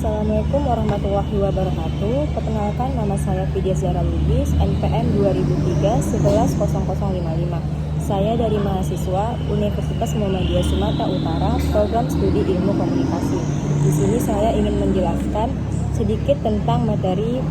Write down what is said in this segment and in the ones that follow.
Assalamualaikum warahmatullahi wabarakatuh. Perkenalkan, nama saya Vidya Zara Lubis, NPM 2003 110055. Saya dari mahasiswa Universitas Muhammadiyah Sumatera Utara, program studi ilmu komunikasi. Di sini saya ingin menjelaskan sedikit tentang materi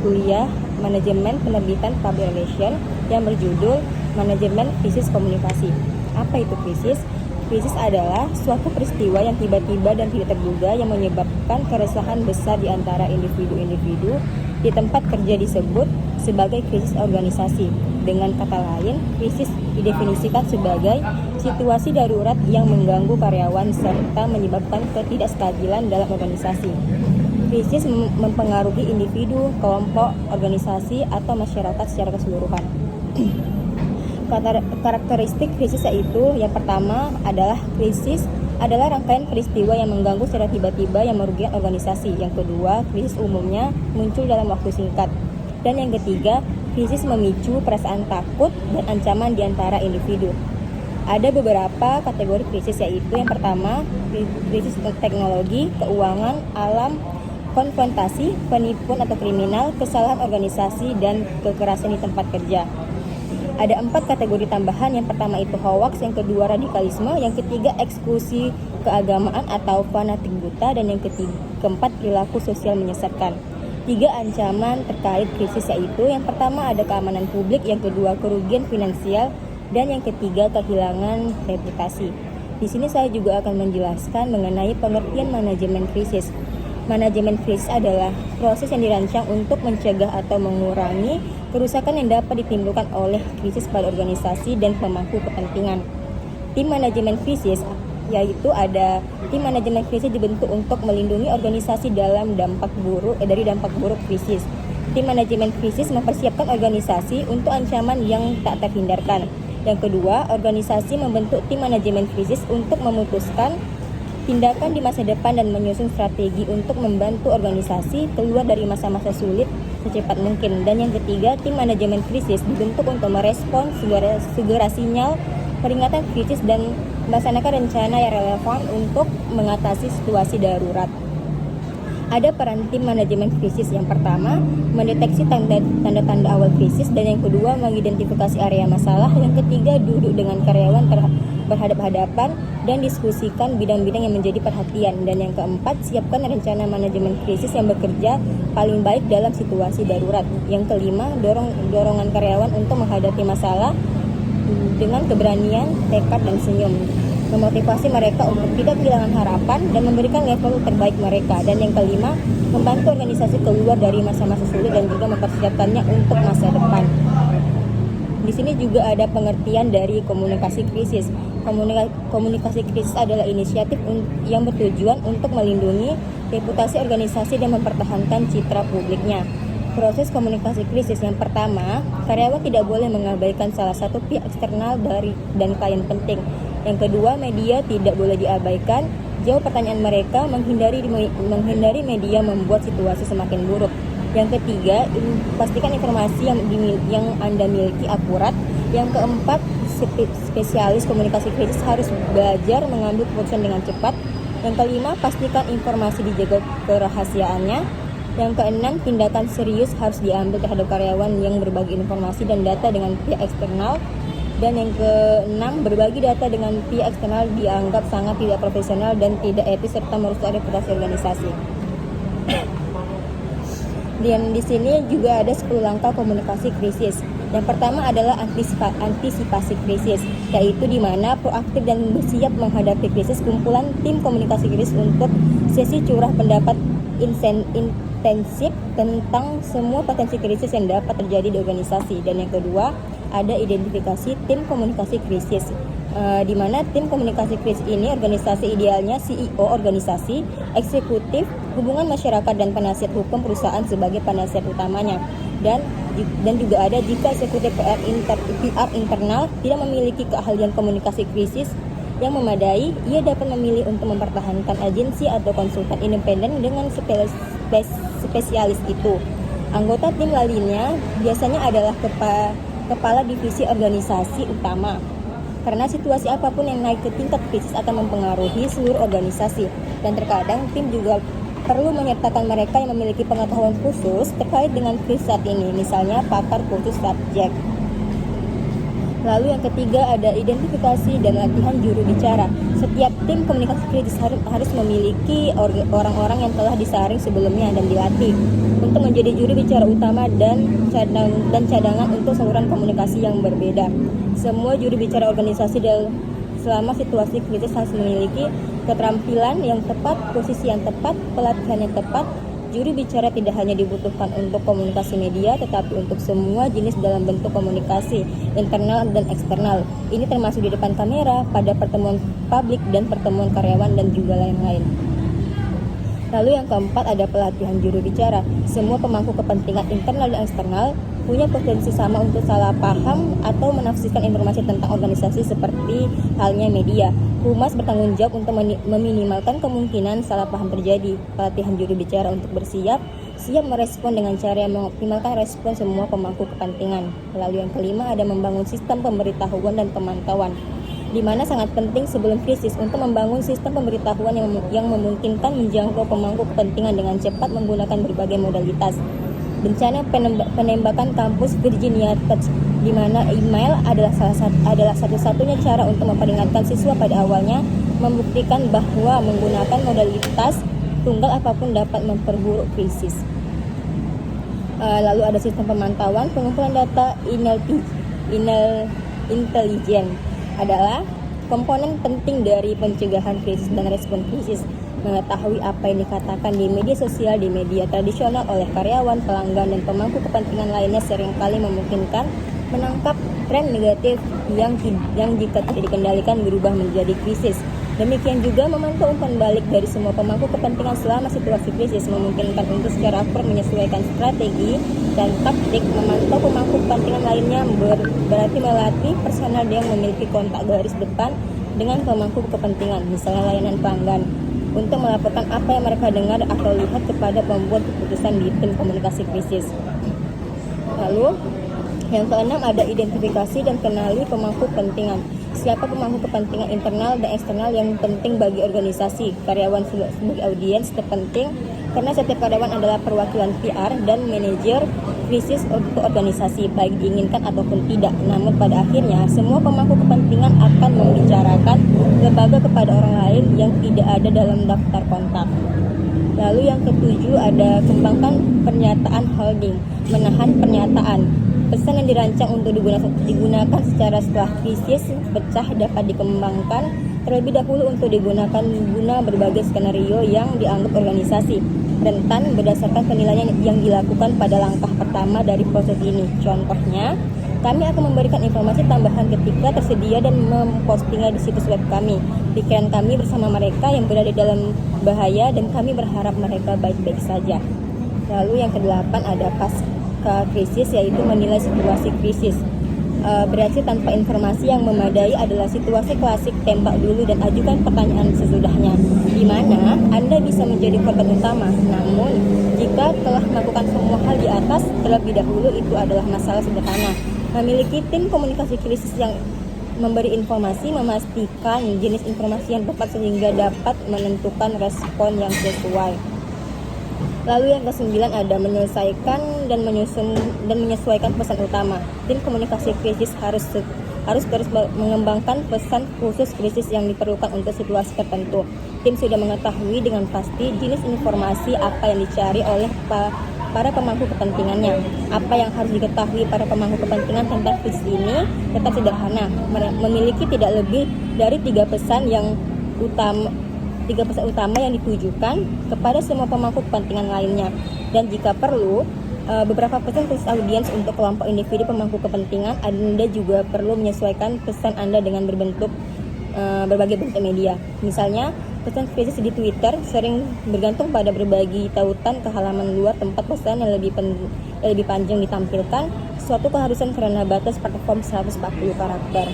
kuliah manajemen penerbitan public relation yang berjudul Manajemen Krisis Komunikasi. Apa itu krisis? Krisis adalah suatu peristiwa yang tiba-tiba dan tidak terduga yang menyebabkan keresahan besar di antara individu-individu di tempat kerja disebut sebagai krisis organisasi. Dengan kata lain, krisis didefinisikan sebagai situasi darurat yang mengganggu karyawan serta menyebabkan ketidakstabilan dalam organisasi. Krisis mempengaruhi individu, kelompok, organisasi, atau masyarakat secara keseluruhan. Karakteristik krisis yaitu yang pertama adalah krisis adalah rangkaian peristiwa yang mengganggu secara tiba-tiba yang merugikan organisasi. Yang kedua, krisis umumnya muncul dalam waktu singkat. Dan yang ketiga, krisis memicu perasaan takut dan ancaman di antara individu. Ada beberapa kategori krisis yaitu yang pertama, krisis teknologi, keuangan, alam, konfrontasi, penipuan atau kriminal, kesalahan organisasi, dan kekerasan di tempat kerja. Ada 4 kategori tambahan. Yang pertama itu hoax, yang kedua radikalisme, yang ketiga eksklusi keagamaan atau fanatik buta, dan yang keempat perilaku sosial menyesatkan. 3 ancaman terkait krisis yaitu yang pertama ada keamanan publik, yang kedua kerugian finansial, dan yang ketiga kehilangan reputasi. Di sini saya juga akan menjelaskan mengenai pengertian manajemen krisis. Manajemen krisis adalah proses yang dirancang untuk mencegah atau mengurangi kerusakan yang dapat ditimbulkan oleh krisis pada organisasi dan pemangku kepentingan. Tim manajemen krisis yaitu ada tim manajemen krisis dibentuk untuk melindungi organisasi dalam dampak buruk krisis. Tim manajemen krisis mempersiapkan organisasi untuk ancaman yang tak terhindarkan. Yang kedua, organisasi membentuk tim manajemen krisis untuk memutuskan tindakan di masa depan dan menyusun strategi untuk membantu organisasi keluar dari masa-masa sulit secepat mungkin. Dan yang ketiga, tim manajemen krisis dibentuk untuk merespons segera sinyal peringatan krisis dan melaksanakan rencana yang relevan untuk mengatasi situasi darurat. Ada peran tim manajemen krisis. Yang pertama, mendeteksi tanda-tanda awal krisis, dan yang kedua, mengidentifikasi area masalah. Yang ketiga, duduk dengan karyawan berhadap-hadapan dan diskusikan bidang-bidang yang menjadi perhatian. Dan yang keempat, siapkan rencana manajemen krisis yang bekerja paling baik dalam situasi darurat. Yang kelima, dorongan karyawan untuk menghadapi masalah dengan keberanian, tekad, dan senyum. Memotivasi mereka untuk tidak kehilangan harapan dan memberikan level terbaik mereka. Dan yang kelima, membantu organisasi keluar dari masa-masa sulit dan juga mempersiapkannya untuk masa depan. Di sini juga ada pengertian dari komunikasi krisis. Komunikasi krisis adalah inisiatif yang bertujuan untuk melindungi reputasi organisasi dan mempertahankan citra publiknya. Proses komunikasi krisis yang pertama, karyawan tidak boleh mengabaikan salah satu pihak eksternal dan klien penting. Yang kedua, media tidak boleh diabaikan. Jawab pertanyaan mereka, menghindari media membuat situasi semakin buruk. Yang ketiga, pastikan informasi yang Anda miliki akurat. Yang keempat, spesialis komunikasi krisis harus belajar mengambil keputusan dengan cepat. Yang kelima, pastikan informasi dijaga kerahasiaannya. Yang keenam, tindakan serius harus diambil terhadap karyawan yang berbagi informasi dan data dengan pihak eksternal. Dan yang keenam, berbagi data dengan pihak eksternal dianggap sangat tidak profesional dan tidak etis serta merusak reputasi organisasi. Dan di sini juga ada 10 langkah komunikasi krisis. Yang pertama adalah antisipasi krisis, yaitu di mana proaktif dan bersiap menghadapi krisis. Kumpulan tim komunikasi krisis untuk sesi curah pendapat intensif tentang semua potensi krisis yang dapat terjadi di organisasi. Dan yang kedua, ada identifikasi tim komunikasi krisis, di mana tim komunikasi krisis ini organisasi idealnya CEO organisasi, eksekutif, hubungan masyarakat, dan penasihat hukum perusahaan sebagai penasihat utamanya. Dan juga ada jika eksekutif PR internal tidak memiliki keahlian komunikasi krisis yang memadai, ia dapat memilih untuk mempertahankan agensi atau konsultan independen dengan spesialis itu. Anggota tim lainnya biasanya adalah kepala divisi organisasi utama. Karena situasi apapun yang naik ke tingkat krisis akan mempengaruhi seluruh organisasi, dan terkadang tim juga perlu menyertakan mereka yang memiliki pengetahuan khusus terkait dengan krisis saat ini, misalnya pakar khusus subjek. Lalu yang ketiga ada identifikasi dan latihan juru bicara. Setiap tim komunikasi kritis harus memiliki orang-orang yang telah disaring sebelumnya dan dilatih untuk menjadi juru bicara utama dan cadangan untuk saluran komunikasi yang berbeda. Semua juru bicara organisasi selama situasi kritis harus memiliki keterampilan yang tepat, posisi yang tepat, pelatihan yang tepat. Juru bicara tidak hanya dibutuhkan untuk komunikasi media, tetapi untuk semua jenis dalam bentuk komunikasi, internal dan eksternal. Ini termasuk di depan kamera, pada pertemuan publik dan pertemuan karyawan dan juga lain-lain. Lalu yang keempat ada pelatihan juru bicara. Semua pemangku kepentingan internal dan eksternal punya potensi sama untuk salah paham atau menafsirkan informasi tentang organisasi seperti halnya media. Humas bertanggung jawab untuk meminimalkan kemungkinan salah paham terjadi. Pelatihan juru bicara untuk siap merespon dengan cara yang mengoptimalkan respon semua pemangku kepentingan. Lalu yang kelima ada membangun sistem pemberitahuan dan pemantauan, di mana sangat penting sebelum krisis untuk membangun sistem pemberitahuan yang memungkinkan menjangkau pemangku kepentingan dengan cepat menggunakan berbagai modalitas. Bencana penembakan kampus Virginia Tech, di mana email adalah satu-satunya cara untuk memperingatkan siswa pada awalnya, membuktikan bahwa menggunakan modalitas tunggal apapun dapat memperburuk krisis. Lalu ada sistem pemantauan, pengumpulan data intelijen adalah komponen penting dari pencegahan krisis dan respon krisis. Mengetahui apa yang dikatakan di media sosial, di media tradisional oleh karyawan, pelanggan, dan pemangku kepentingan lainnya seringkali memungkinkan menangkap tren negatif yang jika tidak dikendalikan berubah menjadi krisis. Demikian juga memantau umpan balik dari semua pemangku kepentingan selama situasi krisis memungkinkan untuk secara akurat menyesuaikan strategi dan taktik. Memantau pemangku kepentingan lainnya berarti melatih personel yang memiliki kontak garis depan dengan pemangku kepentingan, misalnya layanan pelanggan, untuk melaporkan apa yang mereka dengar atau lihat kepada pembuat keputusan di tim komunikasi krisis. Lalu yang keenam ada identifikasi dan kenali pemangku kepentingan. Siapa pemangku kepentingan internal dan eksternal yang penting bagi organisasi? Karyawan sebagai audiens terpenting karena setiap karyawan adalah perwakilan PR dan manajer krisis untuk organisasi, baik diinginkan ataupun tidak. Namun pada akhirnya semua pemangku kepentingan akan membicarakan lembaga kepada orang lain yang tidak ada dalam daftar kontak. Lalu yang ketujuh ada kembangkan pernyataan holding, menahan pernyataan. Pesan yang dirancang untuk digunakan secara setelah krisis pecah dapat dikembangkan terlebih dahulu untuk digunakan guna berbagai skenario yang dianggap organisasi rentan berdasarkan penilaian yang dilakukan pada langkah pertama dari proses ini. Contohnya, kami akan memberikan informasi tambahan ketika tersedia dan mempostingnya di situs web kami. Pikiran kami bersama mereka yang berada dalam bahaya dan kami berharap mereka baik-baik saja. Lalu yang kedelapan ada pasca krisis, yaitu menilai situasi krisis. Bereaksi tanpa informasi yang memadai adalah situasi klasik tembak dulu dan ajukan pertanyaan sesudahnya, di mana Anda bisa menjadi korban utama. Namun, jika telah melakukan semua hal di atas terlebih dahulu, itu adalah masalah sederhana. Memiliki tim komunikasi krisis yang memberi informasi, memastikan jenis informasi yang tepat sehingga dapat menentukan respon yang sesuai. Lalu yang ke-9 ada menyelesaikan dan menyesuaikan pesan utama. Tim komunikasi krisis harus terus mengembangkan pesan khusus krisis yang diperlukan untuk situasi tertentu. Tim sudah mengetahui dengan pasti jenis informasi apa yang dicari oleh para pemangku kepentingannya. Apa yang harus diketahui para pemangku kepentingan tentang krisis ini tetap sederhana. Memiliki tidak lebih dari 3 pesan utama yang ditujukan kepada semua pemangku kepentingan lainnya, dan jika perlu beberapa pesan khusus audiens untuk kelompok individu pemangku kepentingan. Anda juga perlu menyesuaikan pesan Anda dengan berbagai bentuk media. Misalnya, pesan krisis di Twitter sering bergantung pada berbagi tautan ke halaman luar tempat pesan yang lebih panjang ditampilkan, suatu keharusan karena batas platform 140 karakter.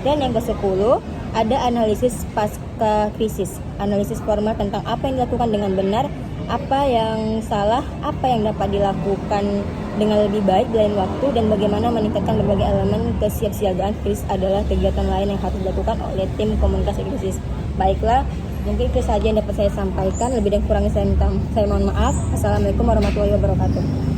Dan yang ke-10 ada analisis pasca krisis, analisis formal tentang apa yang dilakukan dengan benar, apa yang salah, apa yang dapat dilakukan dengan lebih baik dalam waktu, dan bagaimana meningkatkan berbagai elemen kesiapsiagaan krisis adalah kegiatan lain yang harus dilakukan oleh tim komunikasi krisis. Baiklah, Mungkin itu saja yang dapat saya sampaikan. Lebih dan kurangnya saya mohon maaf. Assalamualaikum warahmatullahi wabarakatuh.